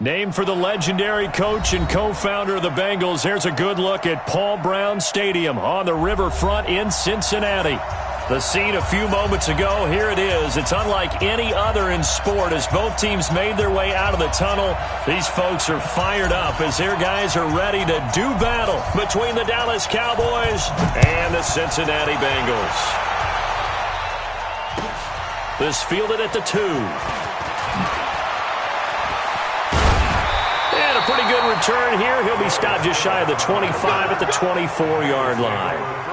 Named for the legendary coach and co-founder of the Bengals, here's a good look at Paul Brown Stadium on the riverfront in Cincinnati. The scene a few moments ago, here it is. It's unlike any other in sport as both teams made their way out of the tunnel. These folks are fired up as their guys are ready to do battle between the Dallas Cowboys and the Cincinnati Bengals. This fielded at the 2. And a pretty good return here. He'll be stopped just shy of the 25 at the 24-yard line.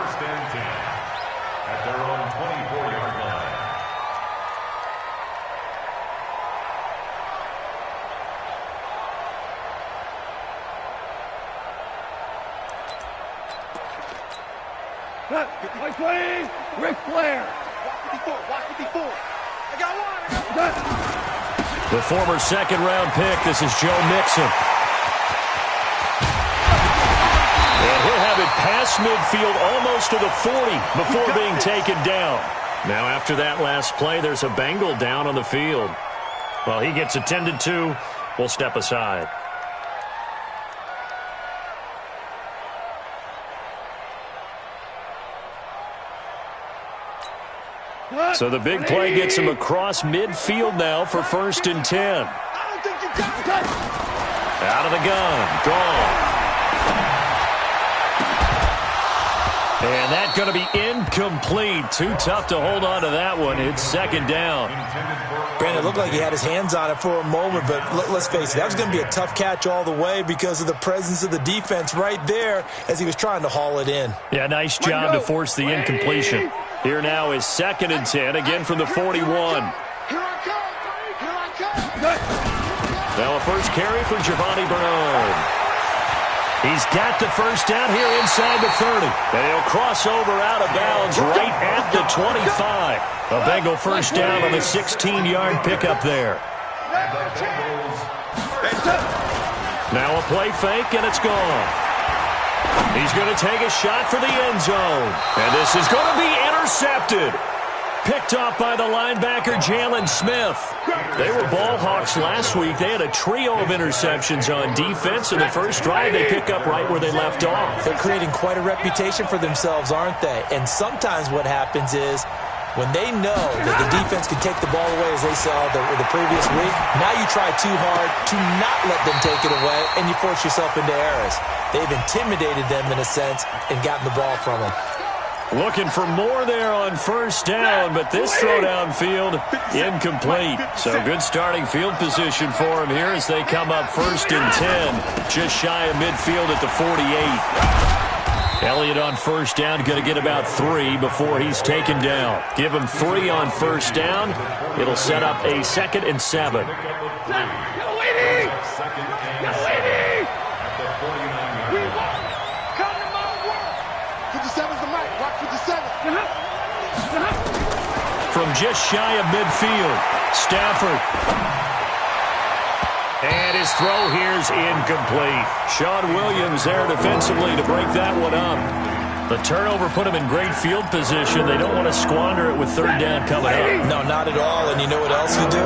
Ric Flair. Watch it before. I got one. The former second-round pick, this is Joe Mixon. And he'll have it past midfield almost to the 40 before being taken down. Now after that last play, there's a Bengal down on the field. Well, he gets attended to. We'll step aside. So the big play gets him across midfield now for 1st and 10. Out of the gun. Gone. And that's going to be incomplete. Too tough to hold on to that one. It's 2nd down. Brandon, it looked like he had his hands on it for a moment, but let's face it, that was going to be a tough catch all the way because of the presence of the defense right there as he was trying to haul it in. Yeah, nice job to force the incompletion. Here now is 2nd and 10, again from the 41. Now a first carry for Giovanni Bernard. He's got the first down here inside the 30. And he'll cross over out of bounds right at the 25. A Bengal first down on a 16-yard pickup there. Now a play fake, and it's gone. He's going to take a shot for the end zone. And this is going to be intercepted. Picked off by the linebacker, Jalen Smith. They were ball hawks last week. They had a trio of interceptions on defense. In the first drive, they pick up right where they left off. They're creating quite a reputation for themselves, aren't they? And sometimes what happens is when they know that the defense can take the ball away, as they saw the previous week, now you try too hard to not let them take it away, and you force yourself into errors. They've intimidated them in a sense and gotten the ball from them. Looking for more there on first down, but this throw downfield incomplete. So good starting field position for him here as they come up 1st and 10, just shy of midfield at the 48. Elliott on first down, going to get about 3 before he's taken down. Give him 3 on first down. It'll set up a 2nd and 7. From just shy of midfield, Stafford. And his throw here's incomplete. Sean Williams there defensively to break that one up. The turnover put him in great field position. They don't want to squander it with 3rd down coming up. No, not at all. And you know what else you do?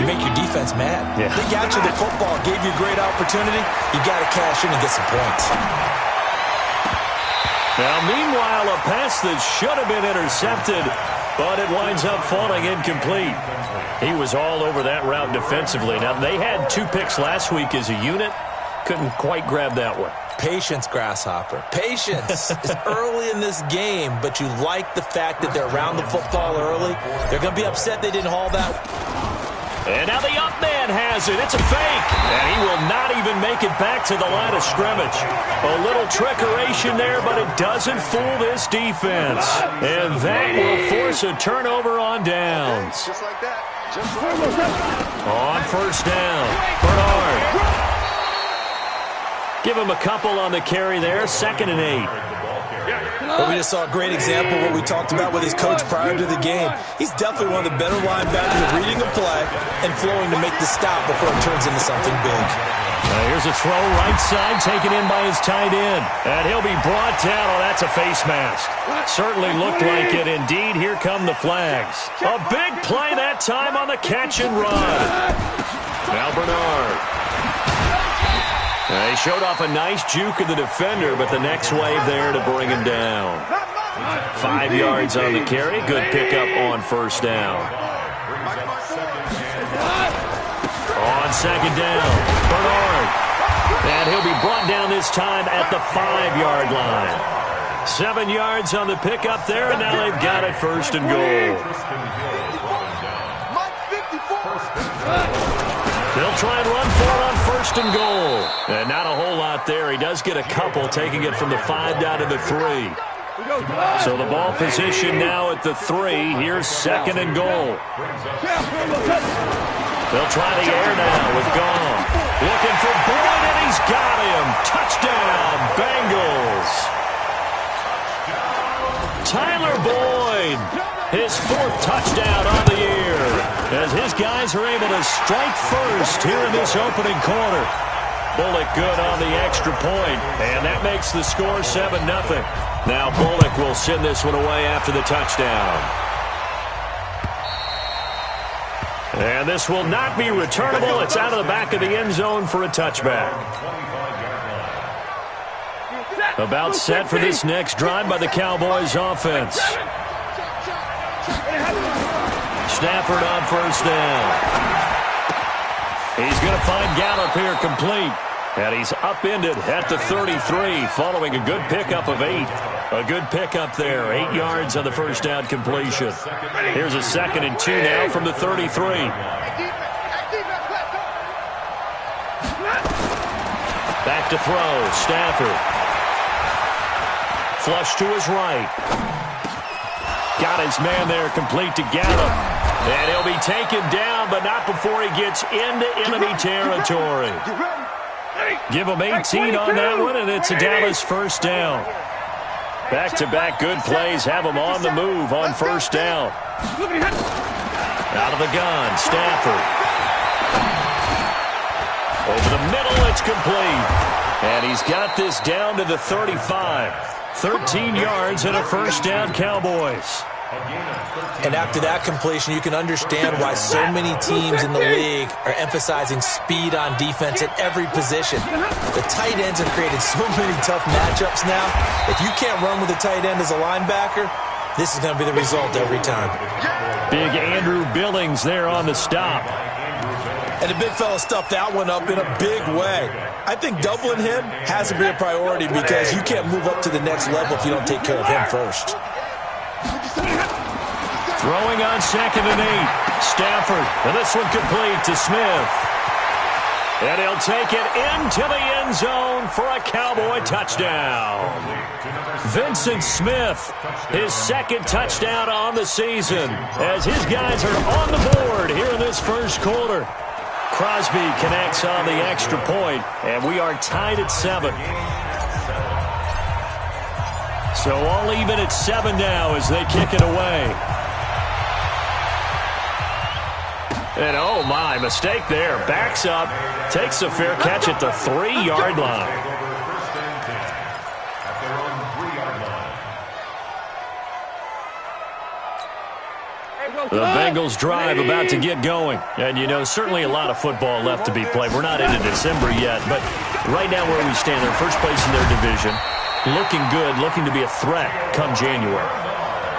You make your defense mad. Yeah. They got you the football, gave you a great opportunity. You got to cash in and get some points. Now, meanwhile, a pass that should have been intercepted, but it winds up falling incomplete. He was all over that route defensively. Now, they had 2 picks last week as a unit. Couldn't quite grab that one. Patience, Grasshopper. Patience. It's early in this game, but you like the fact that they're around the football early. They're going to be upset they didn't haul that. And now the up man has it. It's a fake. And he will not even make it back to the line of scrimmage. A little trickeration there, but it doesn't fool this defense. And that will force a turnover on downs. Just like that. On first down, Bernard. Give him a couple on the carry there. 2nd and 8. But we just saw a great example of what we talked about with his coach prior to the game. He's definitely one of the better linebackers at reading a play and flowing to make the stop before it turns into something big. Here's a throw right side taken in by his tight end. And he'll be brought down. Oh, that's a face mask. Certainly looked like it. Indeed, here come the flags. A big play that time on the catch and run. Now Bernard. They showed off a nice juke of the defender, but the next wave there to bring him down. 5 yards on the carry. Good pickup on first down. On second down, Bernard. And he'll be brought down this time at the 5-yard line. 7 yards on the pickup there, and now they've got it first and goal. They'll try and run for it on first and goal. And not a whole lot there. He does get a couple, taking it from the 5 down to the 3. So the ball position now at the 3. Here's second and goal. They'll try the air now with Goff. Looking for Boyd, and he's got him. Touchdown, Bengals. Tyler Boyd, his 4th touchdown on the year, as his guys are able to strike first here in this opening quarter. Bullock good on the extra point, and that makes the score 7-0. Now Bullock will send this one away after the touchdown. And this will not be returnable. It's out of the back of the end zone for a touchback. About set for this next drive by the Cowboys offense. Stafford on first down. He's going to find Gallup here complete. And he's upended at the 33 following a good pickup of 8. A good pickup there. 8 yards on the first down completion. Here's a 2nd and 2 now from the 33. Back to throw. Stafford. Flush to his right. Got his man there complete to Gallup. And he'll be taken down, but not before he gets into enemy territory. Give him 18 on that one, and it's a Dallas first down. Back-to-back good plays have him on the move on first down. Out of the gun, Stafford. Over the middle, it's complete. And he's got this down to the 35. 13 yards and a first down, Cowboys. And after that completion, you can understand why so many teams in the league are emphasizing speed on defense at every position. The tight ends have created so many tough matchups now. If you can't run with a tight end as a linebacker, this is going to be the result every time. Big Andrew Billings there on the stop. And the big fella stuffed that one up in a big way. I think doubling him has to be a priority because you can't move up to the next level if you don't take care of him first. Throwing on 2nd and 8. Stafford, and this one complete to Smith. And he'll take it into the end zone for a Cowboy touchdown. Vincent Smith, his 2nd touchdown on the season, as his guys are on the board here in this first quarter. Crosby connects on the extra point, and we are tied at 7. So all even at 7 now as they kick it away. And oh my, mistake there. Backs up, takes a fair catch at the 3-yard line. The Bengals drive about to get going. And, you know, certainly a lot of football left to be played. We're not into December yet, but right now where we stand, they're first place in their division. Looking good, looking to be a threat come January.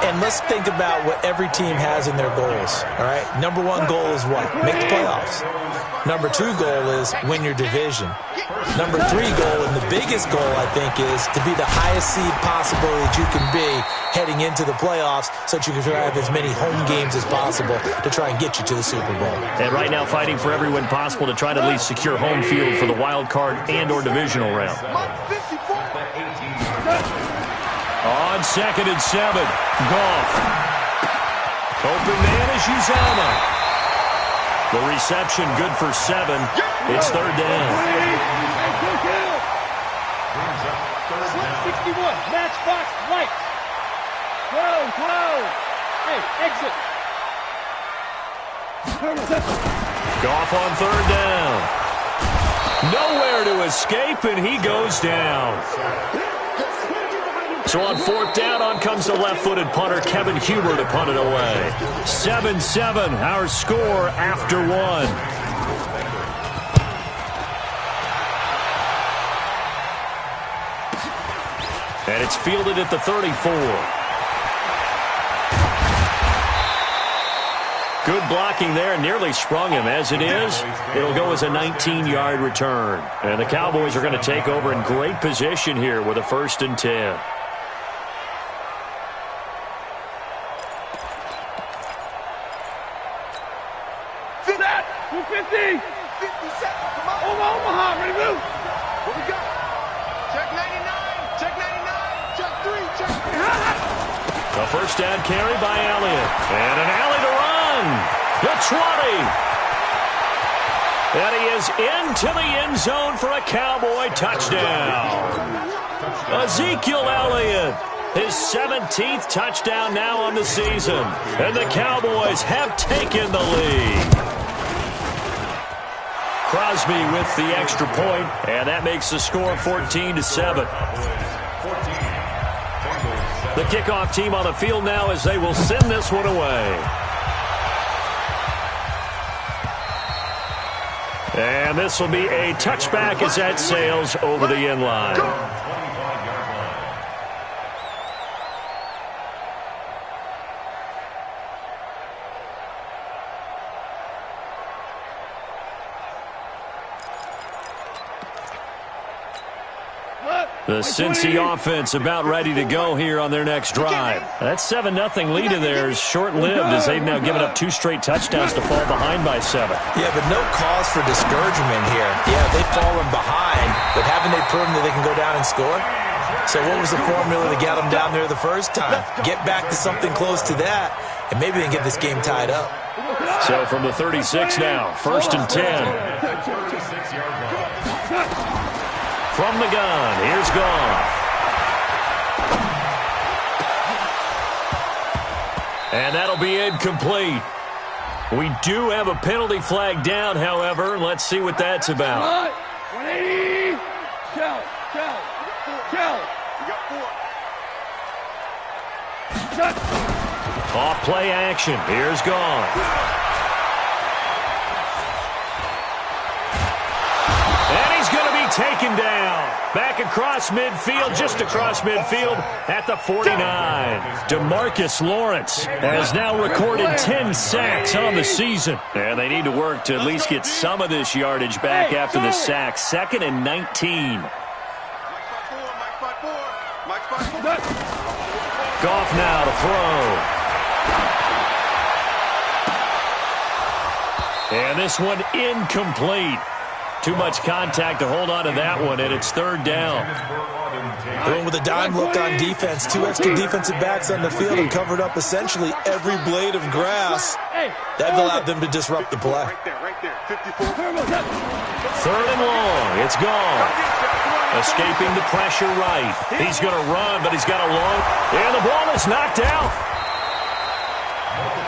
And let's think about what every team has in their goals, all right? Number 1 goal is what? Make the playoffs. Number 2 goal is win your division. Number 3 goal, and the biggest goal, I think, is to be the highest seed possible that you can be heading into the playoffs so that you can have as many home games as possible to try and get you to the Super Bowl. And right now fighting for every win possible to try to at least secure home field for the wild card and or divisional round. On 2nd and 7, Goff. Open man is Uzama. The reception good for 7. It's 3rd down. 61, matchbox right. Throw. Hey, exit. Goff on 3rd down. Nowhere to escape, and he goes down. So on 4th down, on comes the left-footed punter, Kevin Huber, to punt it away. 7-7, our score after 1. And it's fielded at the 34. Good blocking there, nearly sprung him. As it is, it'll go as a 19-yard return. And the Cowboys are going to take over in great position here with a 1st and 10. Set! 250! 50 seconds, come on. Omaha, ready to move! What we got? Check 99, check 99, check 3, check 3. A first down carry by Elliott. And an alley to run. The 20. And he is into the end zone for a Cowboy touchdown. Ezekiel Elliott, his 17th touchdown now on the season. And the Cowboys have taken the lead. Crosby with the extra point, and that makes the score 14-7. The kickoff team on the field now as they will send this one away. And this will be a touchback as that sails over the end line. The Cincy offense about ready to go here on their next drive. That 7-0 lead of theirs short-lived as they've now given up 2 straight touchdowns to fall behind by 7. Yeah, but no cause for discouragement here. Yeah, they've fallen behind, but haven't they proven that they can go down and score? So what was the formula to get them down there the first time? Get back to something close to that, and maybe they can get this game tied up. So from the 36 now, 1st and 10. From the gun, here's Goff. And that'll be incomplete. We do have a penalty flag down, however. Let's see what that's about. 180! Shell! We got 4. Off play action, here's Goff. Taken down. Back across midfield, just across midfield at the 49. DeMarcus Lawrence has now recorded 10 sacks on the season. And they need to work to at least get some of this yardage back after the sack. 2nd and 19. Goff now to throw. And this one incomplete. Too much contact to hold on to that one, and it's 3rd down. Going with a dime look on defense. 2 extra defensive backs on the field and covered up essentially every blade of grass. That allowed them to disrupt the play. Right there, 54. 3rd and long. It's gone. Escaping the pressure right. He's going to run, but he's got a long. And the ball is knocked out.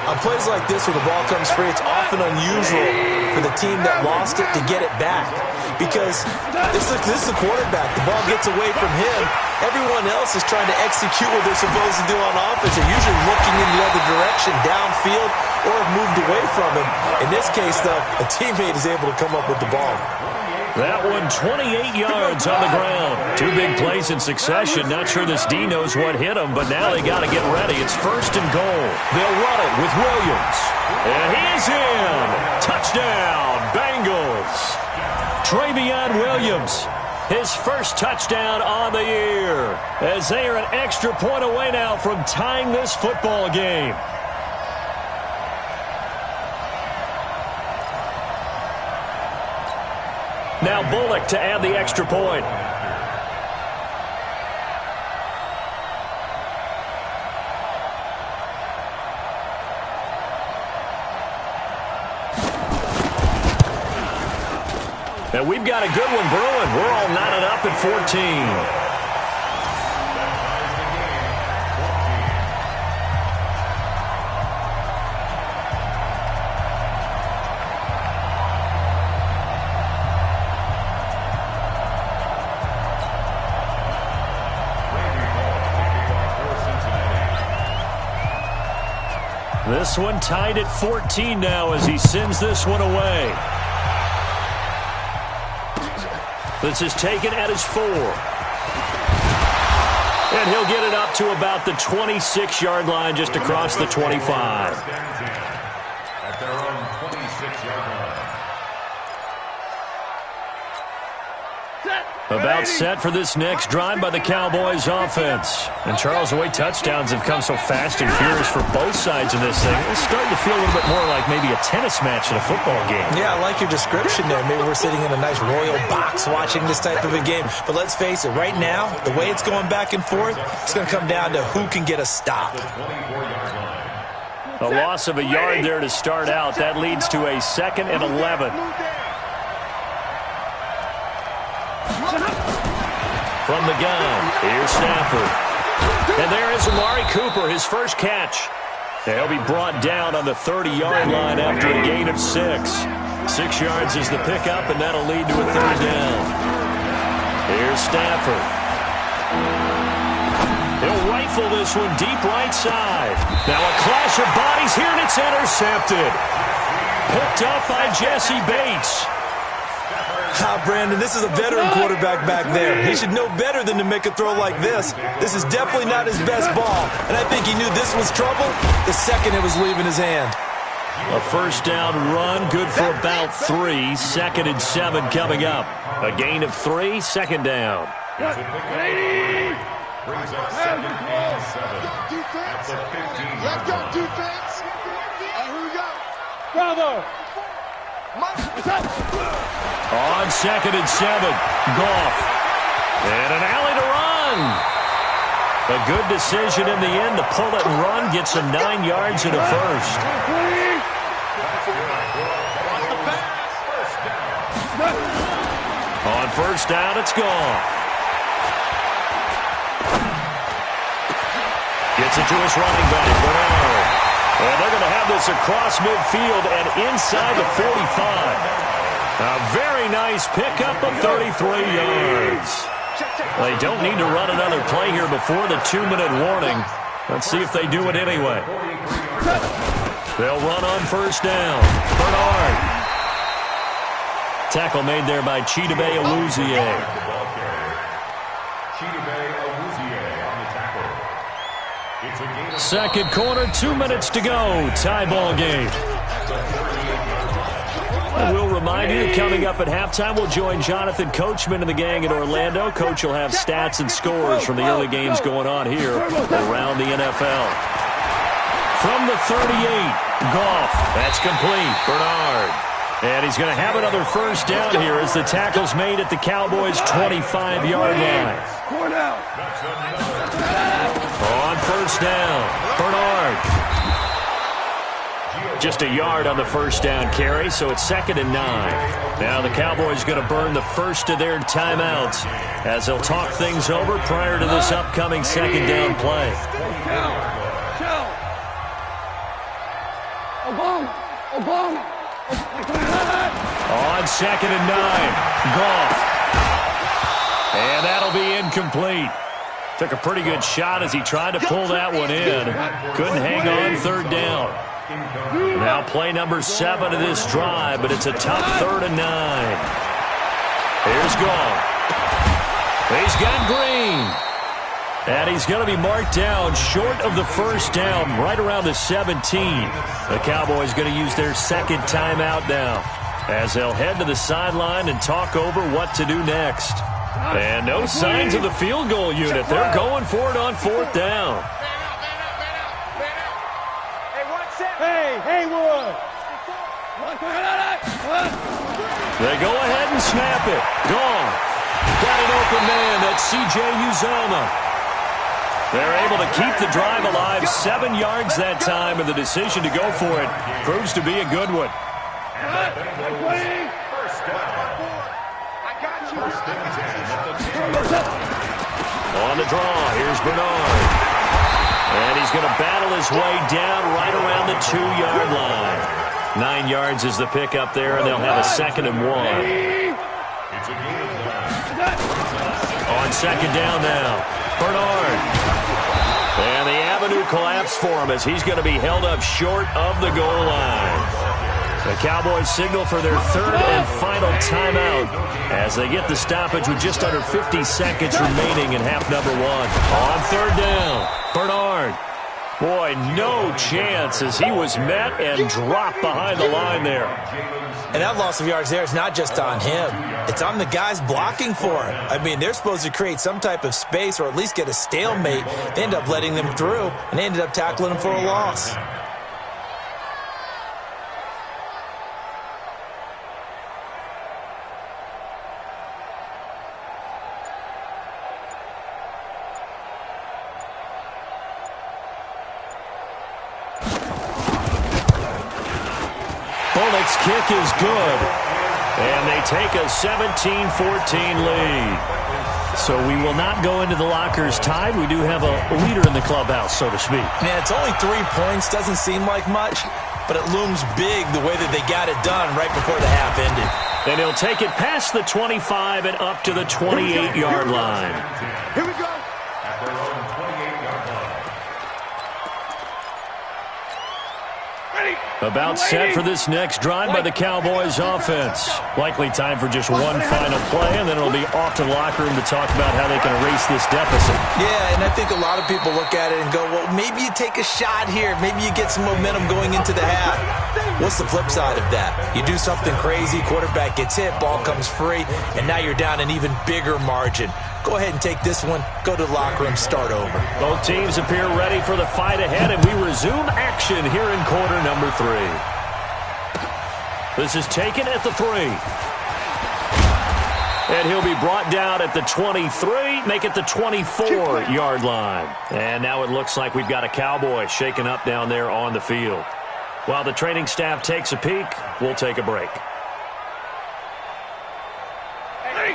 On plays like this where the ball comes free, it's often unusual for the team that lost it to get it back. Because this is the quarterback. The ball gets away from him. Everyone else is trying to execute what they're supposed to do on offense. They're usually looking in the other direction, downfield, or have moved away from him. In this case, though, a teammate is able to come up with the ball. That one 28 yards on the ground. 2 big plays in succession. Not sure this D knows what hit him, but now they got to get ready. It's 1st and goal. They'll run it with Williams. And he's in. Touchdown, Bengals. Travion Williams, his first touchdown on the year, as they are an extra point away now from tying this football game. Now Bullock to add the extra point. And we've got a good one brewing. We're all knotted up at 14. This one tied at 14 now as he sends this one away. This is taken at his 4. And he'll get it up to about the 26-yard line, just across the 25. At their own 26-yard line. About set for this next drive by the Cowboys offense. And Charles, the way touchdowns have come so fast and furious for both sides of this thing, it's starting to feel a little bit more like maybe a tennis match in a football game. Yeah, I like your description there. Maybe we're sitting in a nice royal box watching this type of a game. But let's face it, right now, the way it's going back and forth, it's going to come down to who can get a stop. A loss of a yard there to start out. That leads to a 2nd and 11. From the gun, here's Stafford. And there is Amari Cooper, his first catch. He'll be brought down on the 30-yard line after a gain of 6. 6 yards is the pickup, and that'll lead to a 3rd down. Here's Stafford. He'll rifle this one deep right side. Now a clash of bodies here, and it's intercepted. Picked up by Jesse Bates. Brandon, this is a veteran quarterback back there. He should know better than to make a throw like this. This is definitely not his best ball, and I think he knew this was trouble the second it was leaving his hand. A first down run, good for about 3. 2nd and 7 coming up. A gain of 3, 2nd down. Brings up 2nd and 7. At the 15. Let's go, defense. Here we go. Bravo. On 2nd and 7, Goff. And an alley to run. A good decision in the end to pull it and run. Gets him 9 yards and a first. On first down, it's Goff. Gets it to his running back, Bernard. And they're going to have this across midfield and inside the 45. A very nice pickup of 33 yards. They don't need to run another play here before the 2-minute warning. Let's see if they do it anyway. They'll run on first down. Bernard. Tackle made there by Chidobe Awuzie. Second quarter, 2 minutes to go. Tie ball game. And we'll remind you that coming up at halftime, we'll join Jonathan Coachman and the gang in Orlando. Coach will have stats and scores from the early games going on here around the NFL. From the 38, Goff. That's complete. Bernard. And he's going to have another first down here as the tackle's made at the Cowboys' 25-yard line. On first down, Bernard. Just a yard on the first down carry, so it's 2nd and 9. Now the Cowboys going to burn the first of their timeouts as they'll talk things over prior to this upcoming 2nd down play. Obama. On 2nd and 9, Goff. And that'll be incomplete. Took a pretty good shot as he tried to pull that one in. Couldn't hang on 3rd down. Now play number 7 of this drive, but it's a tough 3rd and 9. Here's Goff. He's got Green. And he's going to be marked down short of the first down, right around the 17. The Cowboys going to use their 2nd timeout now as they'll head to the sideline and talk over what to do next. And no signs of the field goal unit. They're going for it on 4th down. Hey, Haywood. They go ahead and snap it. Goff. Got an open man. That's C.J. Uzomah. They're able to keep the drive alive. 7 yards that time, and the decision to go for it proves to be a good one. On the draw, here's Bernard. And he's going to battle his way down right around the 2-yard line. 9 yards is the pickup there, and they'll have a 2nd and 1. On 2nd down now, Bernard. And the avenue collapsed for him as he's going to be held up short of the goal line. The Cowboys signal for their third and final timeout as they get the stoppage with just under 50 seconds remaining in half number one. On third down, Bernard. Boy, no chance as he was met and dropped behind the line there. And that loss of yards there is not just on him. It's on the guys blocking for him. I mean, they're supposed to create some type of space or at least get a stalemate. They end up letting them through, and they ended up tackling him for a loss. Bullock's kick is good, and they take a 17-14 lead. So we will not go into the lockers tied. We do have a leader in the clubhouse, so to speak. Man, it's only 3 points. Doesn't seem like much, but it looms big the way that they got it done right before the half ended. And he'll take it past the 25 and up to the 28-yard line. Here we go. At their own 28-yard line. About set for this next drive by the Cowboys offense. Likely time for just one final play, and then it'll be off to the locker room to talk about how they can erase this deficit. Yeah, and I think a lot of people look at it and go, well, maybe you take a shot here. Maybe you get some momentum going into the half. What's the flip side of that? You do something crazy, quarterback gets hit, ball comes free, and now you're down an even bigger margin. Go ahead and take this one, go to the locker room, start over. Both teams appear ready for the fight ahead, and we resume action here in quarter number 3. This is taken at the 3. And he'll be brought down at the 23, make it the 24-yard line. And now it looks like we've got a Cowboy shaken up down there on the field. While the training staff takes a peek, we'll take a break.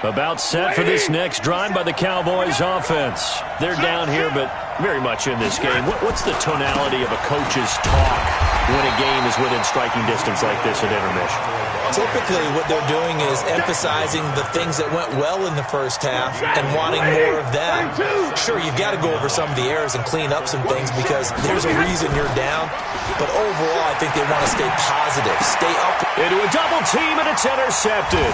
About set for this next drive by the Cowboys offense. They're down here, but very much in this game. What's the tonality of a coach's talk when a game is within striking distance like this at intermission? Typically, what they're doing is emphasizing the things that went well in the first half and wanting more of that. Sure, you've got to go over some of the errors and clean up some things because there's a reason you're down. But overall, I think they want to stay positive, stay up. Into a double team, and it's intercepted.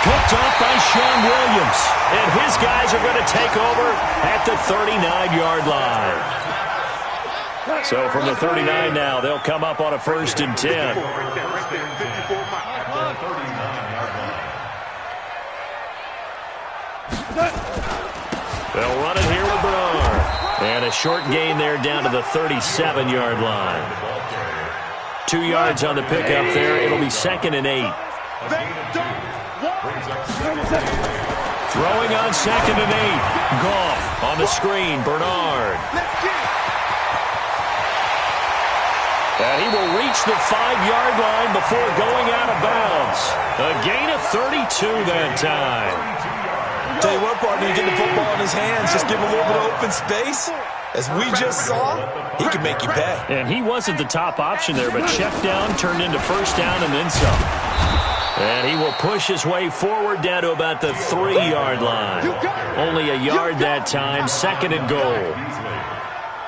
Picked off by Sean Williams. And his guys are going to take over at the 39-yard line. So from the 39 now, they'll come up on a 1st and 10. They'll run it here with Bernard. And a short gain there down to the 37-yard line. 2 yards on the pickup there. It'll be 2nd and 8. Throwing on 2nd and 8. Goff on the screen. Bernard. And he will reach the 5-yard line before going out of bounds. A gain of 32 that time. Tell you what, partner, you get the football in his hands, just give him a little bit of open space. As we just saw, he can make you pay. And he wasn't the top option there, but check down turned into 1st down and then some. And he will push his way forward down to about the 3-yard line. Only a yard that time, 2nd and goal.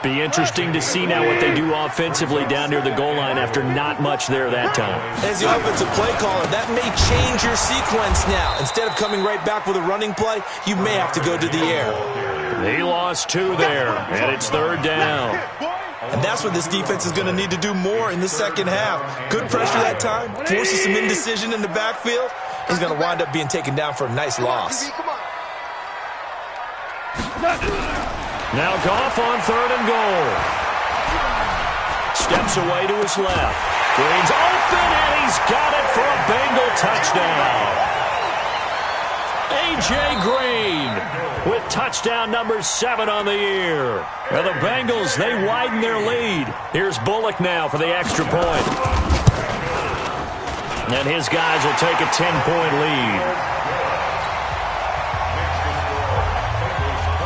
Be interesting to see now what they do offensively down near the goal line after not much there that time. As the offensive play caller, that may change your sequence now. Instead of coming right back with a running play, you may have to go to the air. He lost 2 there, and it's 3rd down. And that's what this defense is going to need to do more in the second half. Good pressure that time, forces some indecision in the backfield. He's going to wind up being taken down for a nice loss. Now Goff on 3rd and goal. Steps away to his left. Green's open, and he's got it for a Bengal touchdown. A.J. Green with touchdown number 7 on the year. Now the Bengals, they widen their lead. Here's Bullock now for the extra point. And his guys will take a 10-point lead.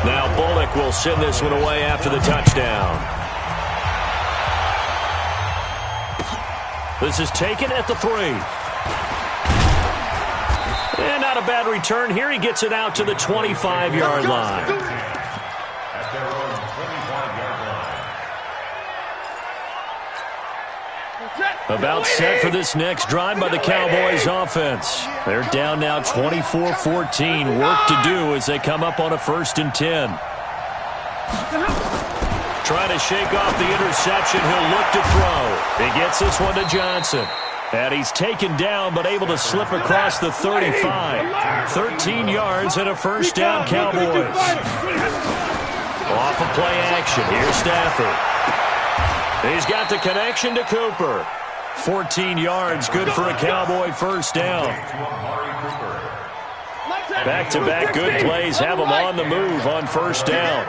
Now Bullock will send this one away after the touchdown. This is taken at the 3. And not a bad return here. He gets it out to the 25-yard line. At their own 25-yard About set for this next drive by the Cowboys offense. They're down now 24-14. Work to do as they come up on a 1st and 10. Trying to shake off the interception. He'll look to throw. He gets this one to Johnson. And he's taken down but able to slip across the 35. 13 yards and a 1st down, Cowboys. Off of play action. Here's Stafford. He's got the connection to Cooper. 14 yards, good for a Cowboy 1st down. Back-to-back good plays have him on the move on 1st down.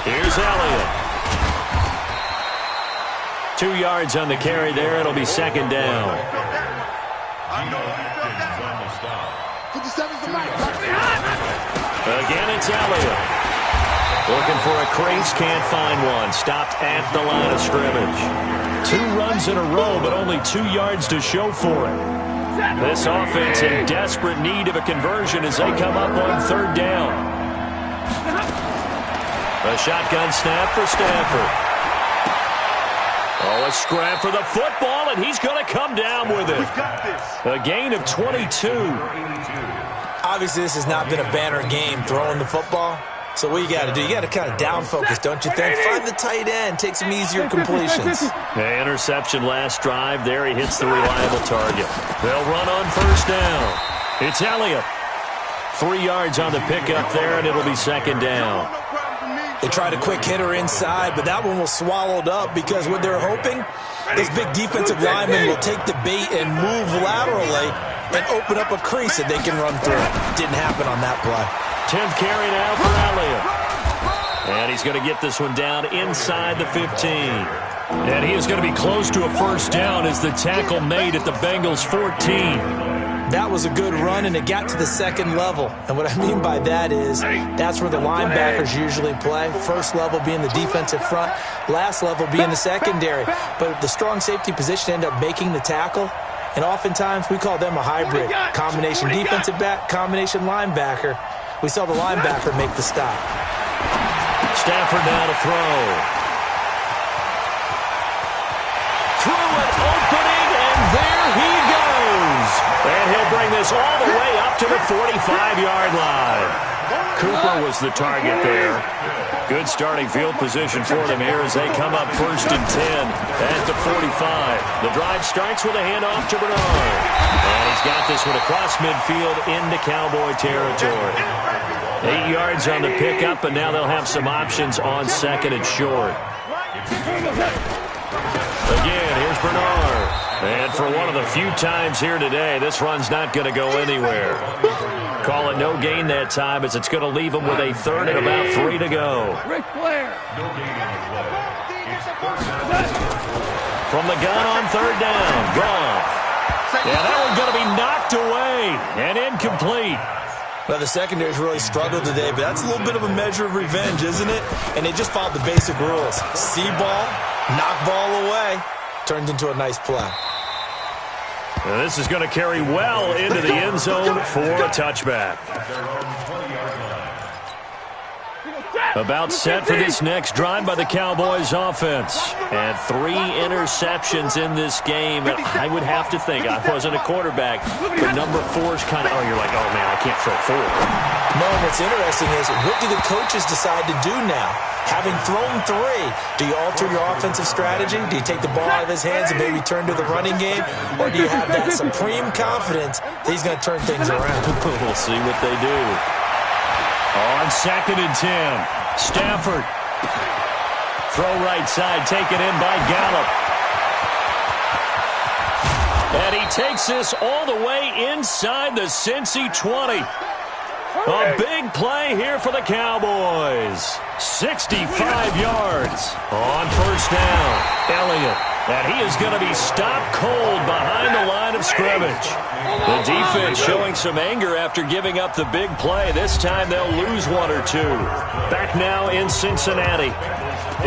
Here's Elliott. 2 yards on the carry there. It'll be 2nd down. Again, it's Elliott. Looking for a crease, can't find one. Stopped at the line of scrimmage. 2 runs in a row, but only 2 yards to show for it. This offense in desperate need of a conversion as they come up on 3rd down. A shotgun snap for Stafford. Oh, a scrap for the football, and he's going to come down with it. A gain of 22. Obviously, this has not been a banner game throwing the football. So what you got to do, you got to kind of down focus, don't you think? Find the tight end, take some easier completions. The interception last drive. There he hits the reliable target. They'll run on 1st down. It's Elliott. 3 yards on the pickup there, and it'll be 2nd down. They tried a quick hitter inside, but that one was swallowed up because what they're hoping, this big defensive lineman will take the bait and move laterally and open up a crease that they can run through. Didn't happen on that play. 10th carry now for Elliott. And he's going to get this one down inside the 15. And he is going to be close to a 1st down as the tackle made at the Bengals' 14. That was a good run, and it got to the 2nd level. And what I mean by that is that's where the linebackers usually play. 1st level being the defensive front, last level being the secondary. But the strong safety position ended up making the tackle. And oftentimes we call them a hybrid. Combination defensive back, combination linebacker. We saw the linebacker make the stop. Stafford now to throw. Through an opening, and there he goes. And he'll bring this all the way up to the 45-yard line. Cooper was the target there. Good starting field position for them here as they come up 1st and 10 at the 45. The drive starts with a handoff to Bernard. And he's got this one across midfield into Cowboy territory. 8 yards on the pickup, and now they'll have some options on 2nd and short. Again, here's Bernard. And for one of the few times here today, this run's not going to go anywhere. Call it no gain that time as it's going to leave them with a 3rd and about 3 to go. From the gun on 3rd down, Goff. Yeah, that one's going to be knocked away and incomplete. Well, the secondary's really struggled today, but that's a little bit of a measure of revenge, isn't it? And they just followed the basic rules. See ball, knock ball away, turned into a nice play. And this is going to carry well into the end zone for a touchback. About set for this next drive by the Cowboys offense. And 3 interceptions in this game. And I would have to think, I wasn't a quarterback, but number 4's kind of, you're like, oh man, I can't throw 4. No, and what's interesting is, what do the coaches decide to do now? Having thrown 3, do you alter your offensive strategy? Do you take the ball out of his hands and maybe turn to the running game? Or do you have that supreme confidence that he's going to turn things around? We'll see what they do. On 2nd and 10. Stafford. Throw right side, taken in by Gallup. And he takes this all the way inside the Cincy 20. A big play here for the Cowboys. 65 yards on 1st down. Elliott. And he is going to be stopped cold behind the line of scrimmage. The defense showing some anger after giving up the big play. This time they'll lose 1 or 2. Back now in Cincinnati.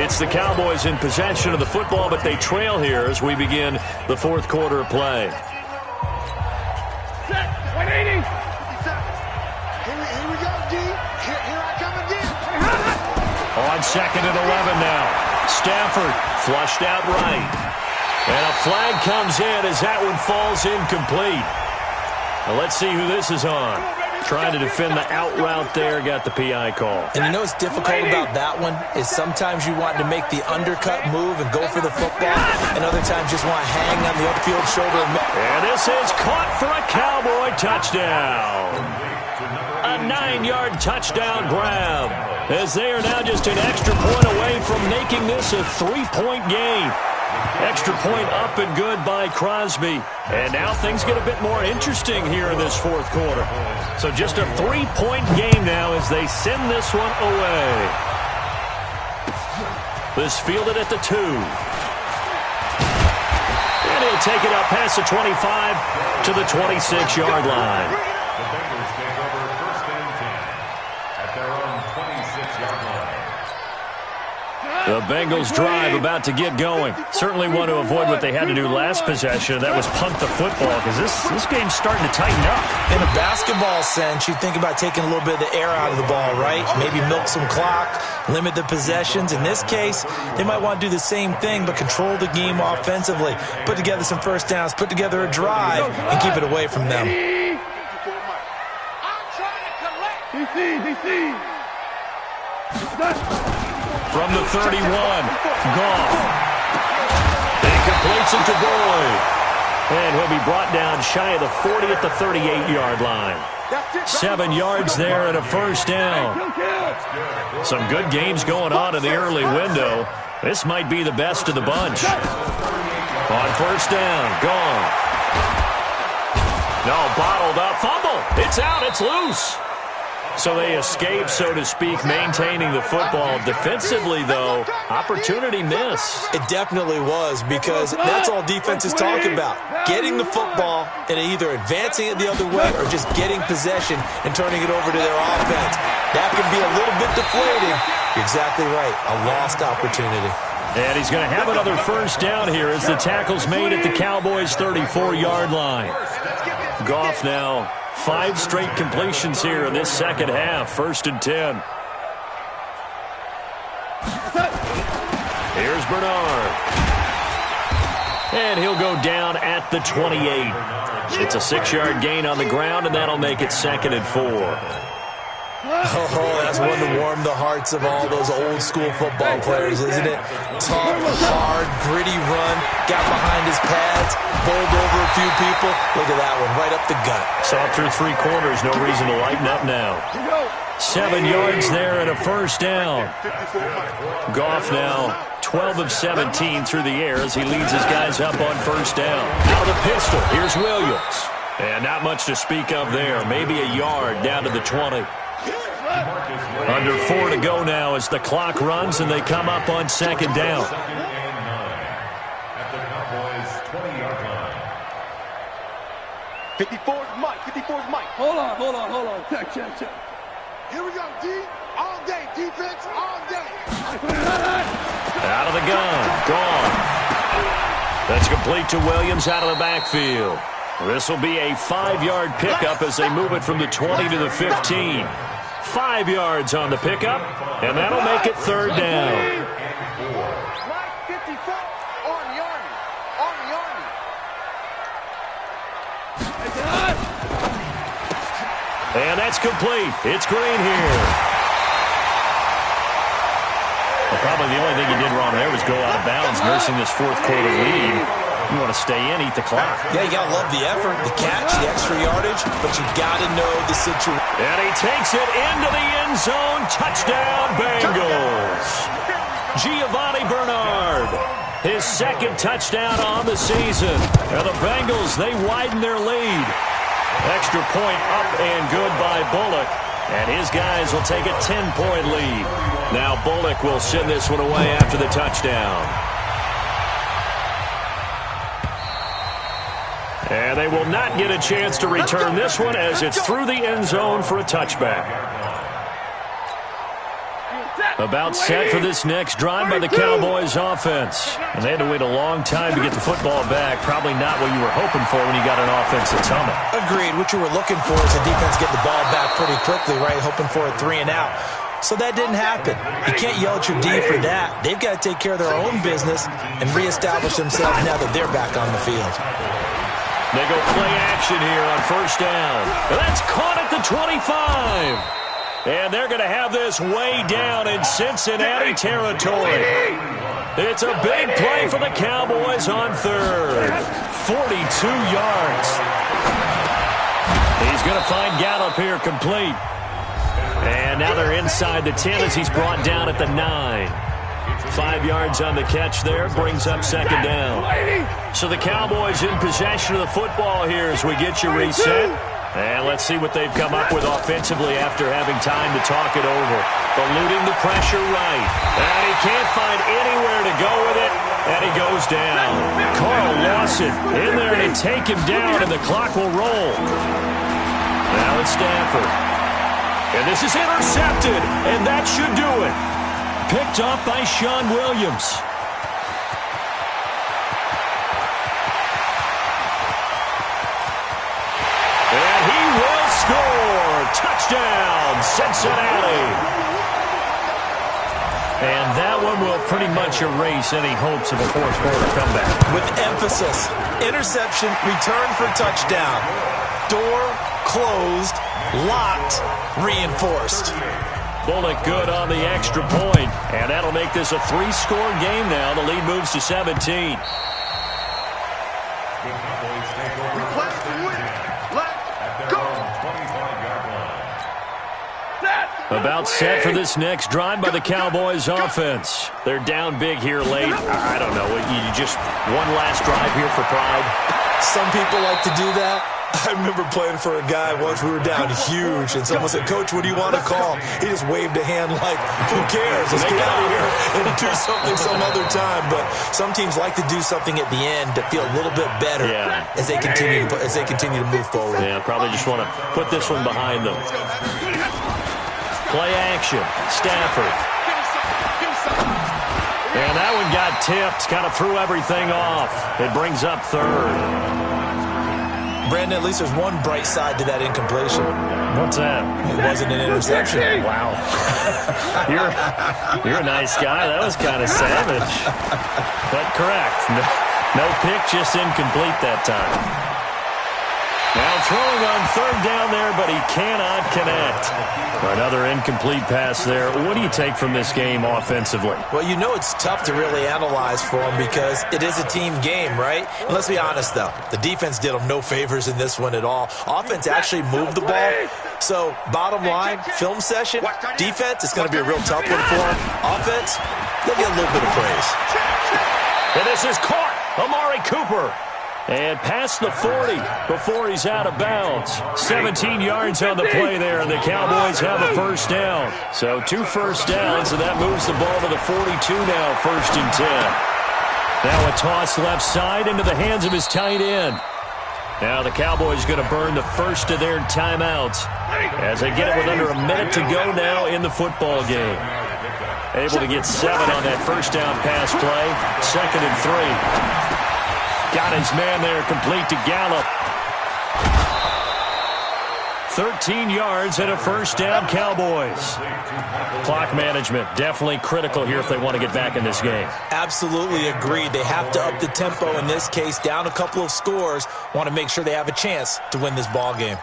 It's the Cowboys in possession of the football, but they trail here as we begin the 4th quarter of play. Set. 180. Here we go, D. Here I come again. On 2nd and 11 now. Stafford flushed out right. And a flag comes in as that one falls incomplete. Well, let's see who this is on. Trying to defend the out route there, got the PI call. And you know what's difficult about that one is sometimes you want to make the undercut move and go for the football, and other times just want to hang on the upfield shoulder. And this is caught for a Cowboy touchdown. A 9-yard touchdown grab, as they are now just an extra point away from making this a 3-point game. Extra point up and good by Crosby. And now things get a bit more interesting here in this fourth quarter. So just a 3-point game now as they send this one away. This fielded at the 2. And he'll take it up past the 25 to the 26-yard line. The Bengals take over 1st and 10 at their own 26-yard line. The Bengals drive about to get going. Certainly want to avoid what they had to do last possession. That was punt the football, because this game's starting to tighten up. In a basketball sense, you think about taking a little bit of the air out of the ball, right? Maybe milk some clock, limit the possessions. In this case, they might want to do the same thing, but control the game offensively. Put together some first downs, put together a drive, and keep it away from them. I'm trying to collect. DC. From the 31, Goff. And completes it to Boyd. And he'll be brought down shy of the 40 at the 38-yard line. 7 yards there and a first down. Some good games going on in the early window. This might be the best of the bunch. On first down, Goff. No, bottled up, fumble. It's out, it's loose. So they escape, so to speak, maintaining the football. Defensively, though, opportunity miss. It definitely was, because that's all defenses talk about. Getting the football and either advancing it the other way or just getting possession and turning it over to their offense. That can be a little bit deflating. You're exactly right. A lost opportunity. And he's going to have another first down here as the tackle's made at the Cowboys' 34-yard line. Goff now 5 straight completions here in this second half. 1st and 10. Here's Bernard. And he'll go down at the 28. It's a 6-yard gain on the ground, and that'll make it 2nd and 4. Oh, that's one to warm the hearts of all those old-school football players, isn't it? Tough, hard, gritty run, got behind his pads, bowled over a few people. Look at that one, right up the gut. Saw through 3 quarters, no reason to lighten up now. 7 yards there and a first down. Goff now 12 of 17 through the air as he leads his guys up on first down. Out of the pistol, here's Williams. And not much to speak of there, maybe a yard down to the 20. Under 4 to go now as the clock runs and they come up on 2nd down. 2nd and 9 at the Cowboys' 20-yard line. 54's Mike. 54's Mike. Hold on. Check. Here we go, D. All day. Defense, all day. Out of the gun. Gone. That's complete to Williams out of the backfield. This will be a 5-yard pickup as they move it from the 20 to the 15. 5 yards on the pickup, and that'll make it 3rd down. Mike, 54 on the Army. On the Army. And that's complete. It's Green here. Well, probably the only thing he did wrong there was go out of bounds, nursing this 4th quarter lead. You want to stay in, eat the clock. Yeah, you got to love the effort, the catch, the extra yardage, but you got to know the situation. And he takes it into the end zone. Touchdown, Bengals. Giovanni Bernard, his 2nd touchdown on the season. And the Bengals, they widen their lead. Extra point up and good by Bullock. And his guys will take a 10-point lead. Now Bullock will send this one away after the touchdown. And they will not get a chance to return this one as it's through the end zone for a touchback. About set for this next drive by the Cowboys offense. And they had to wait a long time to get the football back. Probably not what you were hoping for when you got an offense that's humming. Agreed. What you were looking for is the defense get the ball back pretty quickly, right? Hoping for a 3 and out. So that didn't happen. You can't yell at your D for that. They've got to take care of their own business and reestablish themselves now that they're back on the field. They go play action here on first down. That's caught at the 25. And they're going to have this way down in Cincinnati territory. It's a big play for the Cowboys on third. 42 yards. He's going to find Gallup here complete. And now they're inside the 10 as he's brought down at the 9. 5 yards on the catch there, brings up second down. So the Cowboys in possession of the football here as we get you reset. And let's see what they've come up with offensively after having time to talk it over. Eluding the pressure right. And he can't find anywhere to go with it. And he goes down. Carl Lawson in there to take him down, and the clock will roll. Now it's Stafford. And this is intercepted, and that should do it. Picked off by Sean Williams. And he will score. Touchdown, Cincinnati. And that one will pretty much erase any hopes of a fourth quarter comeback. With emphasis, interception, return for touchdown. Door closed, locked, reinforced. Bullock good on the extra point, and that'll make this a 3-score game now. The lead moves to 17. About set for this next drive by the Cowboys offense. They're down big here late. I don't know. You just one last drive here for pride. Some people like to do that. I remember playing for a guy once. We were down huge, and someone said, "Coach, what do you want to call?" He just waved a hand like, "Who cares? Let's get out of here and do something some other time." But some teams like to do something at the end to feel a little bit better as they continue to move forward. Yeah, probably just want to put this one behind them. Play action. Stafford. And that one got tipped. Kind of threw everything off. It brings up third. Brandon, at least there's one bright side to that incompletion. What's that? It wasn't an interception. Wow. You're a nice guy. That was kind of savage. But correct. No pick, just incomplete that time. Now throwing on third down there, but he cannot connect. Another incomplete pass there. What do you take from this game offensively? Well, you know it's tough to really analyze for them because it is a team game, right? And let's be honest, though. The defense did them no favors in this one at all. Offense actually moved the ball. So, bottom line, film session, defense, it's going to be a real tough one for them. Offense, they'll get a little bit of praise. And this is caught. Amari Cooper. And past the 40 before he's out of bounds. 17 yards on the play there, and the Cowboys have a first down. So 2 first downs, and that moves the ball to the 42 now, 1st and 10. Now a toss left side into the hands of his tight end. Now the Cowboys going to burn the first of their timeouts as they get it with under a minute to go now in the football game. Able to get 7 on that first down pass play. 2nd and 3. Got his man there, complete to Gallup. 13 yards and a first down, Cowboys. Clock management, definitely critical here if they want to get back in this game. Absolutely agreed. They have to up the tempo in this case, down a couple of scores. Want to make sure they have a chance to win this ball game.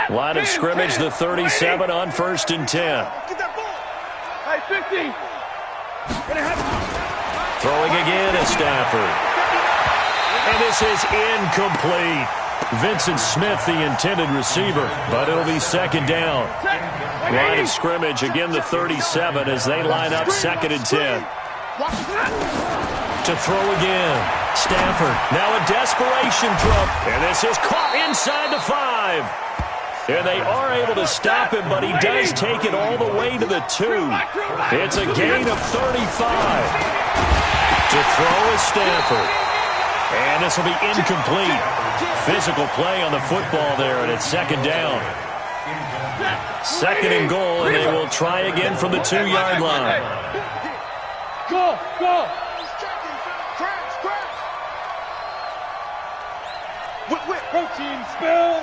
Line of scrimmage, the 37 on 1st and 10. Get that ball. Hey, 15. Throwing again is Stafford. And this is incomplete. Vincent Smith, the intended receiver, but it'll be 2nd down. Line of scrimmage, again the 37 as they line up 2nd and 10. To throw again. Stafford, now a desperation throw. And this is caught inside the 5. And they are able to stop him, but he does take it all the way to the 2. It's a gain of 35. To throw is Stafford. And this will be incomplete. Physical play on the football there, and it's 2nd down. 2nd and goal, and they will try again from the 2-yard line. Go, go. Protein spill.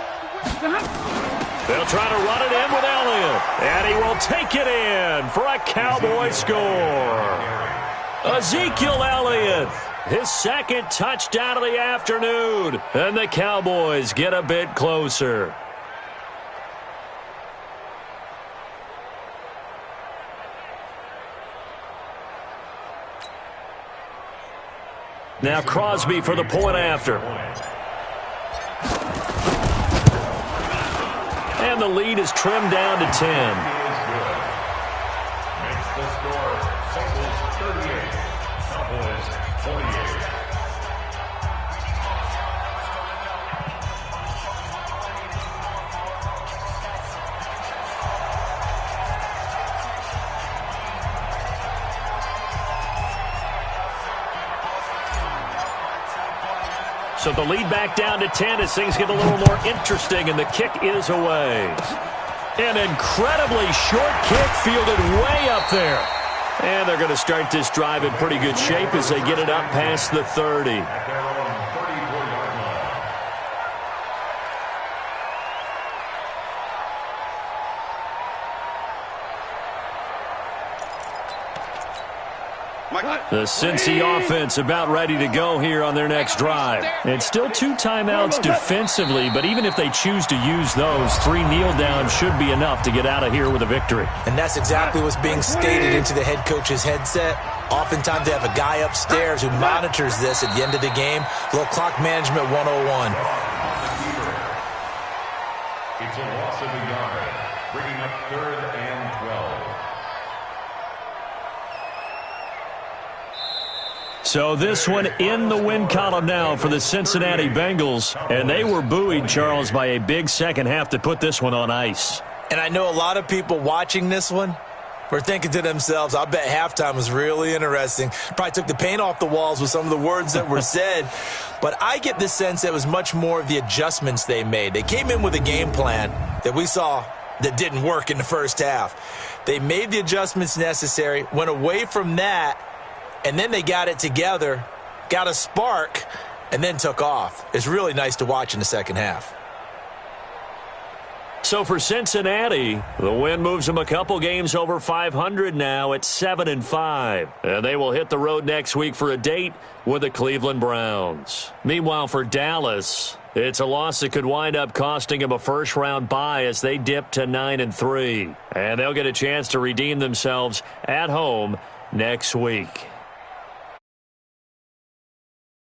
They'll try to run it in with Elliott. And he will take it in for a Cowboy score. Ezekiel Elliott, his second touchdown of the afternoon. And the Cowboys get a bit closer. Now Crosby for the point after. And the lead is trimmed down to 10. Makes the score Bengals 38, Cowboys 28. So the lead back down to 10 as things get a little more interesting, and the kick is away. An incredibly short kick fielded way up there. And they're going to start this drive in pretty good shape as they get it up past the 30. At their own 34-yard line. The Cincy offense about ready to go here on their next drive. It's still 2 timeouts defensively, but even if they choose to use those, 3 kneel downs should be enough to get out of here with a victory. And that's exactly what's being stated into the head coach's headset. Oftentimes they have a guy upstairs who monitors this at the end of the game. A little clock management 101. It's a loss of a yard, bringing up 3rd and 12. So this one in the win column now for the Cincinnati Bengals. And they were buoyed, Charles, by a big second half to put this one on ice. And I know a lot of people watching this one were thinking to themselves, I bet halftime was really interesting. Probably took the paint off the walls with some of the words that were said. But I get the sense that it was much more of the adjustments they made. They came in with a game plan that we saw that didn't work in the first half. They made the adjustments necessary, went away from that, and then they got it together, got a spark, and then took off. It's really nice to watch in the second half. So for Cincinnati, the win moves them a couple games over 500 now at 7-5. And they will hit the road next week for a date with the Cleveland Browns. Meanwhile, for Dallas, it's a loss that could wind up costing them a first-round bye as they dip to 9-3. And they'll get a chance to redeem themselves at home next week.